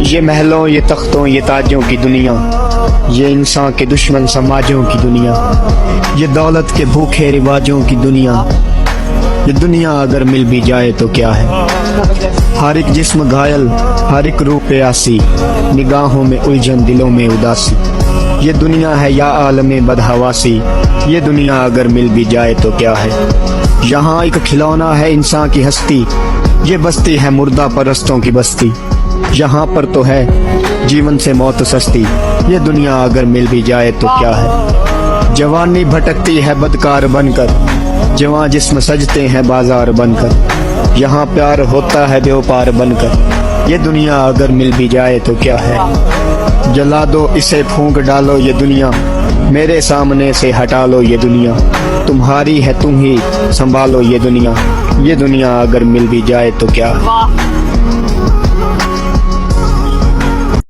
ये महलों, ये तख्तों, ये ताजों की दुनिया, ये इंसान के दुश्मन समाजों की दुनिया, ये दौलत के भूखे रिवाजों की दुनिया, ये दुनिया अगर मिल भी जाए तो क्या है। हर एक जिस्म घायल, हर एक रूह प्यासी, निगाहों में उलझन, दिलों में उदासी। ये दुनिया है या आलमे बदहवासी, ये दुनिया अगर मिल भी जाए तो क्या है। यहाँ एक खिलौना है इंसान की हस्ती, ये बस्ती है मुर्दा परस्तों की बस्ती। यहाँ पर तो है जीवन से मौत सस्ती, ये दुनिया अगर मिल भी जाए तो क्या है। जवानी भटकती है बदकार बनकर, जवां जिस्म सजते हैं बाजार बनकर। यहाँ प्यार होता है व्यापार बनकर, ये दुनिया अगर मिल भी जाए तो क्या है। जला दो इसे, फूंक डालो ये दुनिया, मेरे सामने से हटा लो ये दुनिया। तुम्हारी है, तुम ही संभालो ये दुनिया, ये दुनिया अगर मिल भी जाए तो क्या है।